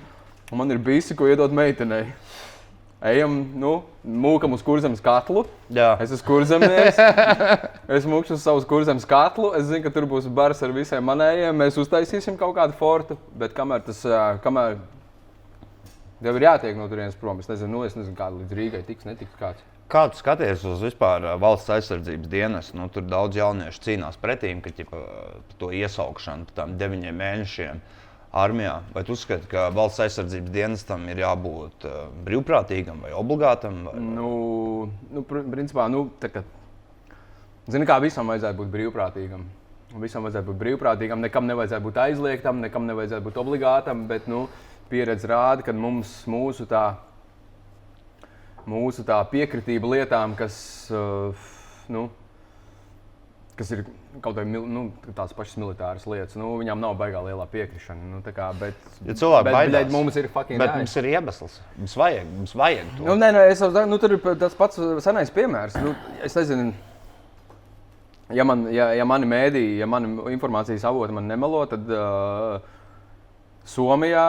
un man ir bisi, ko iedot meitenei. Ejam, mūkam uz Kurzemes katlu. Jā. Es esmu kurzemnieks. Es mūkšu uz savus Kurzemes katlu. Es zinu, ka tur būs bars ar visiem manējiem. Mēs uztaisīsim kaut kādu fortu, bet kamēr tev ir jātiek no turienes prom, es nezinu, kāda līdz Rīgai netiks kāds. Kā tu skaties uz vispār valsts aizsardzības dienestu? Tur daudz jauniešu cīnās pretīm, ka to iesaukšanu tam 9 mēnešiem armijā. Vai tu uzskati, ka valsts aizsardzības dienestam ir jābūt brīvprātīgam vai obligātam? Principā, zini, kā visam vajadzētu būt brīvprātīgam. Visam vajadzētu būt brīvprātīgam, nekam nevajadzētu būt aizliegtam, nekam nevajadzētu būt obligātam, bet pieredze rāda, ka mūsu tā piekritība lietām, kas ir kaut vai tās pašas militāras lietas, viņām nav baigā lielā piekrišana. Bet mums ir fucking bet mums ir iemesls. Mums vajag to. Tur ir tas pats senais piemērs. Es nezinu, ja mani mēdī, ja mani informācijas avoti man nemelo, tad Somijā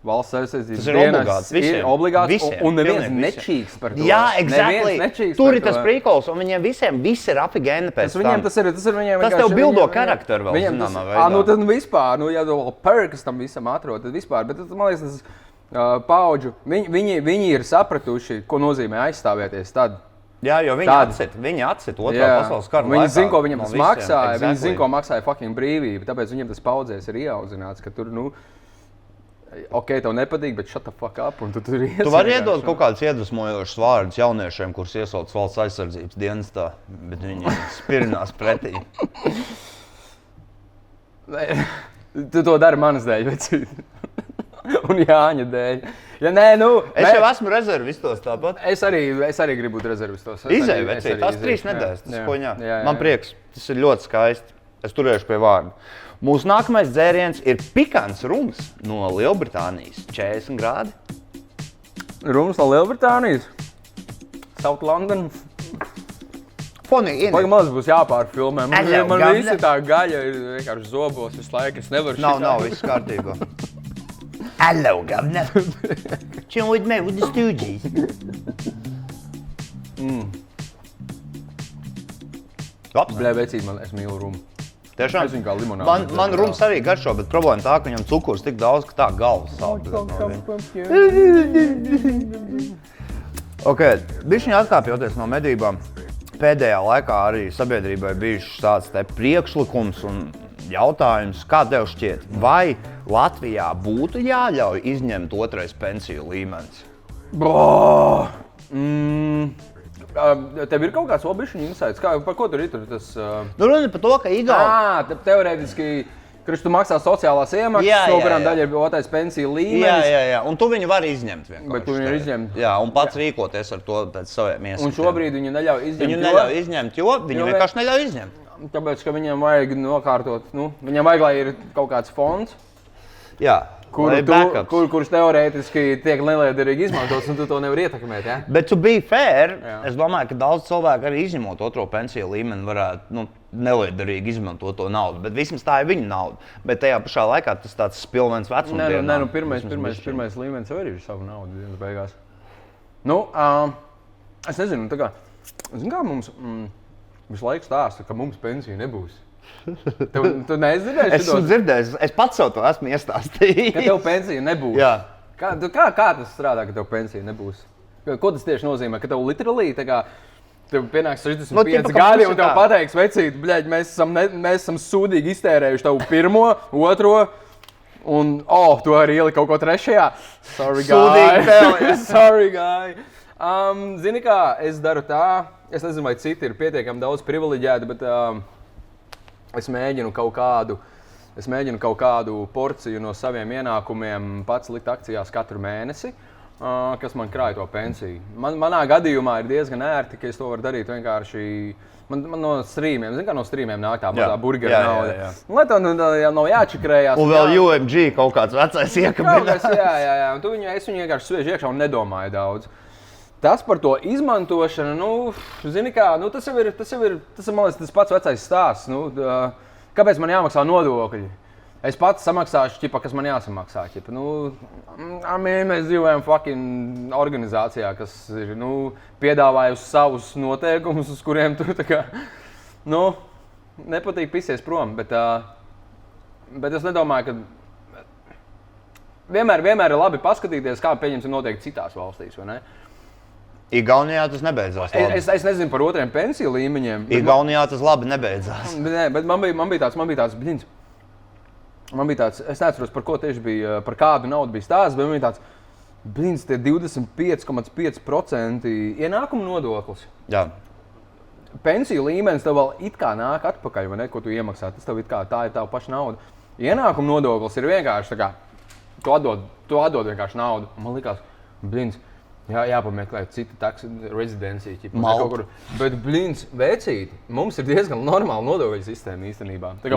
valsts aizsardzības dienas ir obligāts un neviens nečīks par to. Jā, exactly. Tur ir tas prikols, un viņiem visiem viss ir apigēna pēc tam. Tas tev bildo karakteru vēl zināmā veidā. Tad vispār, ja vēl perkas tam visam atrod, tad vispār, bet man liekas, tas paudžu, viņi ir sapratuši, ko nozīmē aizstāvēties tad. Jā, jo viņi atcet otrā pasaules kara laikā. Viņi zina, ko viņam tas maksāja, viņi zina, ko maksāja fucking brīvība, tāpēc viņiem tas paudzēs ir ieaudzināts, ka tur, ok, tev nepatīk, bet shut the fuck up, un tu tur ies. Tu vari iedot kaut kādus iedvesmojošus vārdus jauniešiem, kurus iesauc valsts aizsardzības dienestā, bet viņi spirinās pretī. Tu to dari manas dēļ, vecīt. Un Jāņa dēļ. Ja es jau esmu rezervistos tāpat. Es arī gribu būt rezervistos. Izēju, vecīt, tās 3 nedēļas, tas koņā. Man prieks, tas ir ļoti skaisti. Es turēšu pie vārda. Mūsu nākamais dzēriens ir pikants rums no Lielbritānijas. 40 grādi. Rums no Lielbritānijas? South London? Fonīgi ienāk. Man būs jāpārfilmē. Man visi tā gaļa ir vienkārši zobos visu laiku. Es nevaru šitā. Nav, viss kārtībā. Hello, governor. Chill with me with the Stooges. Bļē, vecīt, es mīlu rumu. Tiešām? Es viņu kā limonādi. Man rums arī garšo, bet problēma tā, ka viņam cukurs tik daudz, ka tā galvas sāp. Ok, bišķiņ atkāpjoties no medībām, pēdējā laikā arī sabiedrībai bijuši tāds te priekšlikums un jautājums, kā tev šķiet, vai Latvijā būtu jāļauj izņemt otrais pensiju līmenis? Tev ir kaut kāds obišķiņu insights? Par ko tur ir tas? Runa par to, ka Igauni... Teorētiski, kurš tu maksā sociālās iemaksas, no kurām daļa ir otrais pensiju līmenis. Jā, un tu viņu vari izņemt vienkārši. Bet tu viņu izņemt. Jā, un pats rīkoties ar to pēc saviem ieskatiem. Un šobrīd viņu neļauj izņemt, Viņu neļauj izņemt, jo viņu vienkārši neļauj izņemt. Tāpēc, ka viņam vajag nokārtot, viņam vajag, lai ir kaut kāds fonds. Jā. Kurš teorētiski tiek neliederīgi izmantots, un tu to nevar ietekmēt, ja? Bet to be fair, es domāju, ka daudz cilvēku arī izņemot otro pensiju līmeni varētu neliederīgi izmantot to naudu, bet vismaz tā ir viņa nauda. Bet tajā pašā laikā tas tāds spilvens vecuma dienā. Pirmais līmenis arī ir savu naudu dienas beigās. Es nezinu, tā kā, kā mums visu laiku stāsta, ka mums pensija nebūs. Tu neizdzirdēji šito? Esmu dzirdējis, es pats sev to esmu iestāstījis. Ka tev pensija nebūs? Jā. Kā tas strādā, ka tev pensija nebūs? Ko tas tieši nozīmē? Ka tev literally, tev pienāks 65 gadi un tev pateiks, vecīt, bļaļ, mēs esam sūdīgi iztērējuši tavu pirmo, otro, un, tu arī ieli kaut ko trešajā. Sorry, guy. Sorry, guy. Zini kā, es daru tā, es nezinu, vai citi ir pietiekami daudz privileģēti, bet es mēģinu kaut kādu porciju no saviem ienākumiem pats likt akcijās katru mēnesi, kas man krāja to pensiju. Manā gadījumā ir diezgan ērti, ka es to varu darīt vienkārši man no strīmiem. Zini, kā no strīmiem nāk tā mazā burgera nauda. Lai tev nav jāčakrējās. Un vēl UMG kaut kāds vecais iekabinās. Jā. Un es viņu vienkārši sviežu iekšā un nedomāju daudz. Tas par to izmantošanu, zini kā, tas jau ir, man liekas, tas pats vecais stāsts. Kāpēc man jāmaksā nodokļi? Es pats samaksāšu, kas man jāsamaksā. Mēs dzīvojam fucking organizācijā, kas ir, piedāvājusi savus noteikumus, uz kuriem tu nepatīk pisies prom. Bet es nedomāju, ka vienmēr ir labi paskatīties, kā pieņemsim noteikti citās valstīs, vai ne? Igaunijā tas nebeidzās labi. Es nezinu par otriem pensiju līmeņiem. Igaunijā tas labi nebeidzās. Bet man bija tāds bļins. Man bija tāds, es neatceros, par ko tieši bija, par kādu naudu bija stāsts, bet man bija tāds, bļins, tie 25,5% ienākumu nodoklis. Jā. pensiju līmenis tev vēl it kā nāk atpakaļ, vai ne, ko tu iemaksā. Tas tev it kā tā ir tava paša nauda. Ienākuma nodoklis ir vienkārši tā kā, tu atdod vienkārši naudu. Man likās, blins, jāpameklē cita tax rezidencija. Bet, blins, vecīti, mums ir diezgan normāla nodokļu sistēma īstenībā. Tā kā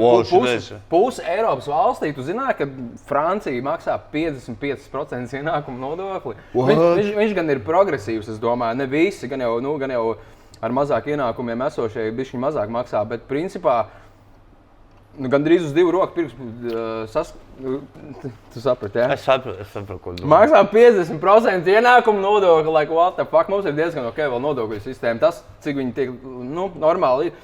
puse Eiropas valstī, tu zināji, ka Francija maksā 55% ienākuma nodokli. Viņš gan ir progresīvs, es domāju, ne visi, gan jau ar mazāk ienākumiem esošie bišķiņi mazāk maksā, bet principā gandrīz uz 2 roku pirks Tu saprati, jā? Es sapratu, ko domā. Maksā 50% ienākumu nodokli, like what the fuck, mums ir diezgan ok vēl nodokļu sistēma. Tas, cik viņi tiek, normāli ir.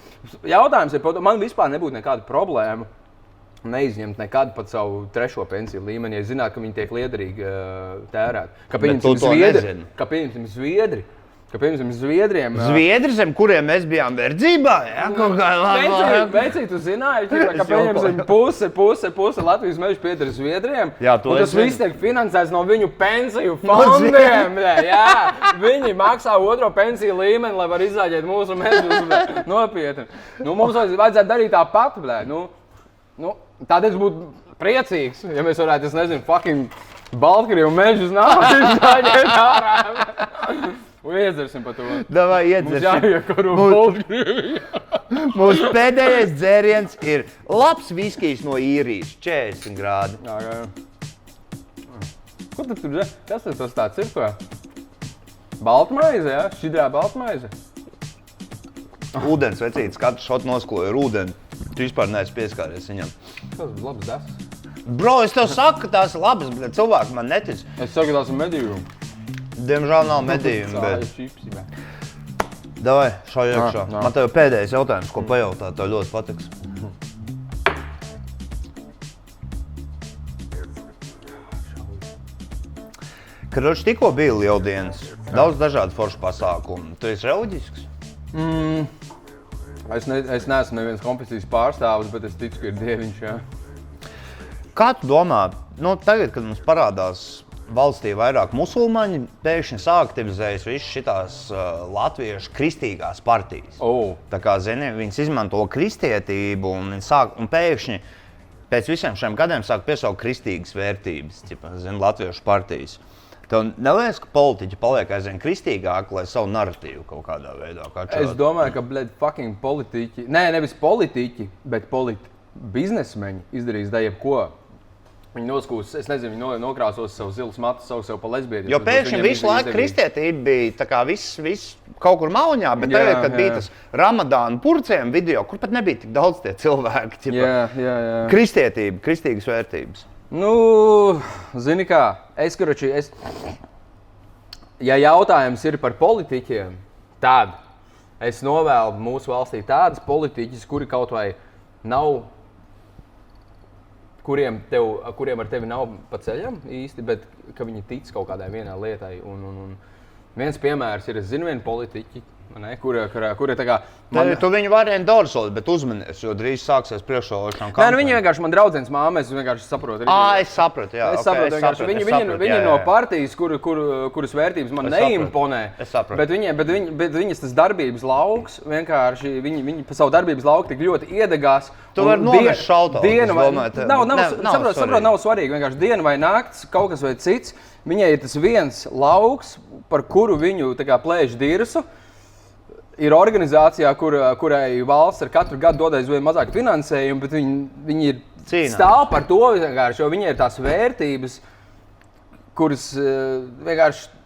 Jautājums ir, man vispār nebūtu nekāda problēma neizņemt nekad pat savu 3. pensiju līmeni, ja zinātu, ka viņi tiek liederīgi tērēt. Kā pieņemsim Zviedri. Zviedriem. Zviedri, zem kuriem mēs bijām verdzībā, jā? Kaut kā Vecīt, tu zināji, ka pieņemsim puse Latvijas meža pieder Zviedriem. Jā, to un tas viss tiek finansēts no viņu pensiju fondiem. Jā, viņi maksā 2. pensiju līmeni, lai var izzāģēt mūsu mežus. Nopietni. Mums vajadzētu darīt tāpat, blē. Tādēļ būtu priecīgs, ja mēs varētu, es nezinu, fucking Baltkrievu mežus nākt izzāģēt ārā. Iedzersim par to. Davai, iedzersim. Mums jāiekaro Baltkrievijā. Mūsu pēdējais dzēriens ir labs viskijs no Īrijas, 40 grādi. Jā. Ko tu tur dzer? Kas tas tāds ir? Ko? Baltmaize, jā? Šķidrā baltmaize? Ūdens, vecītis, katru šotu noskloju ar ūdeni. Tu vispār neesi pieskāries viņam. Tas ir labs desas. Bro, es tev saku, ka tās ir labas, bet cilvēki man netic. Es saku, ka tās ir medījumi. Diemžēl nav medījumi, bet... Davai, šauj iekšā. Man tev pēdējais jautājums, ko pajautāt, tev ļoti patiks. Karoči, tikko bija Lieldienas, daudz dažādu foršu pasākumu. Tu esi reliģisks? Es neesmu neviens konfesijas pārstāvis, bet es ticu, ka ir dieviņš, jā. Kā tu domā, tagad, kad mums parādās valstī vairāk musulmaņi, pēkšņi sāktivizējas visas šitās latviešu kristīgās partijas. Tā kā, zini, viņas izmanto kristietību un pēkšņi pēc visiem šiem gadiem sāk piesaukt kristīgas vērtības, latviešu partijas. Tev neliekas, ka politiķi paliek aizvien kristīgāki, lai savu narratīvu kaut kādā veidā kačāt? Es domāju, ka, fucking politiķi, nevis politiķi, bet biznesmeņi izdarīs da jebko. Viņi noskūs, es nezinu, viņi nokrāsos savu zilus matus, savu pa lesbiedību. Jo pēkšņi visu laiku kristietība bija tā kā viss kaut kur mauņā, bet tagad, kad bija tas Ramadāna purciem video, kur pat nebija tik daudz tie cilvēki. Jā. Kristietība, kristīgas vērtības. Zini kā, ja jautājums ir par politiķiem, tad es novēlu mūsu valstī tādas politiķis, kuri kaut vai nav, kuriem ar tevi nav pa ceļam īsti, bet ka viņi tic kaut kādai vienai lietai. Un viens piemērs ir, es zinu vienu politiķi, kura tā kā... Tu viņu vari endorsot, bet uzmanies, jo drīz sāksies priekšvēlēšanu kampaņa. Viņa vienkārši man draudzens māma, es vienkārši saprotu. Es sapratu, jā. Viņa ir no partijas, kuras vērtības man neimponē. Es sapratu. Bet viņas tas darbības lauks, vienkārši viņi pa savu darbības lauku tik ļoti iedegās. Tu vari nomest šautautu. Nav svarīgi, vienkārši diena vai nakts, kaut kas vai cits. Viņai ir tas viens lauks, par kuru viņu tā kā plēš dirsu. Ir organizācijā, kurai valsts ar katru gadu dod aizvien mazāk finansējumu, bet viņi ir stāv par to vienkārši, jo viņi ir tās vērtības, kuras vienkārši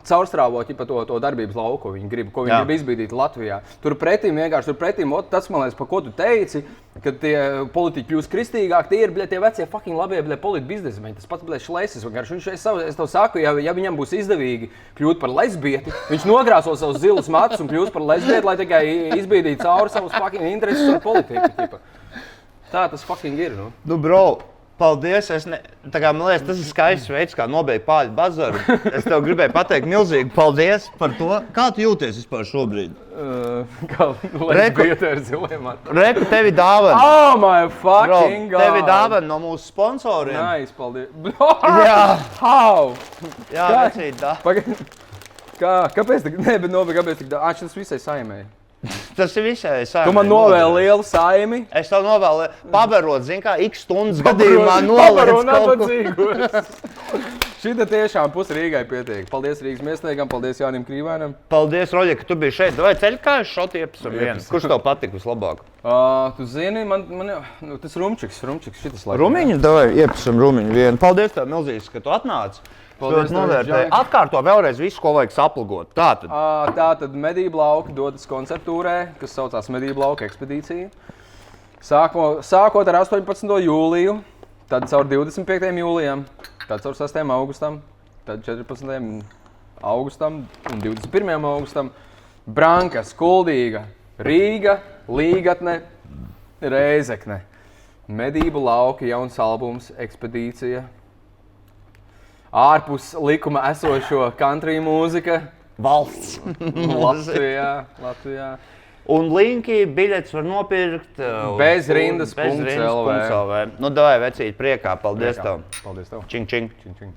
caurstrāvot to darbības lauku, ko viņi grib izbīdīt Latvijā. Turpretīm, tas, man liekas, par ko tu teici, kad tie politiķi kļūst kristīgāk, tie ir tie vecie fucking labie politbiznesmeņi. Tas pats Šleisis vienkārši. Es tev saku, ja viņam būs izdevīgi kļūt par lesbieti, viņš nogrāso savus zilus matus un kļūst par lesbieti, lai tikai izbīdītu cauri savus fucking intereses un politiku. Tā tas fucking ir, Bro, paldies. Man liekas, tas ir skaists veids, kā nobeigt Pāļu bazaru. Es tev gribēju pateikt milzīgi paldies par to. Kā tu jūties vispār šobrīd? Kā lesbieti ar ziliem matiem. Reku, tevi dāvana. Oh my fucking God. Tevi dāvana no mūsu sponsoriem. Nice, paldies. Jā. How? Jā, vecīt, Kāpēc tik? Kāpēc tik? Tas visai saimēji. Tas ir visai saimē. Tu man novēli lielu saimi. Es tev novēlu, pabarot, zin kā, x stundas gadījumā noliec kaut ko. Šita tiešām pus Rīgai pietiek. Paldies Rīgas miestniekam, paldies Jānim Krīvēnam. Paldies, Roļa, ka tu biji šeit. Vai ceļkājas šot iepasam vienu? Kurš tev patika vislabāk? Tu zini, man tas rumčiks, šitas laikam. Rumiņu, davai, iepasam rumiņu vienu. Paldies tev milzīgs, ka tu atnāc. Paldies, novērtēji. Atkārto vēlreiz visu, ko vajag saplagot. Tātad. Tātad Medību lauki dodas koncertūrē, kas saucās Medību lauka ekspedīcija. Sākot ar 18. jūliju, tad caur 25. jūlijam, tad caur 6. augustam, tad 14. augustam un 21. augustam. Brankas, Kuldīga, Rīga, Līgatne, Rēzekne. Medību lauki, jauns albums, ekspedīcija. Ārpus likuma esošo country mūzika. Valsts. Latvijā. Un linki, biļetes var nopirkt. Bezrindas.lv. Nu, davai, vecīt, priekā. Paldies tev. Paldies tev. Čing, čing. Čing, čing.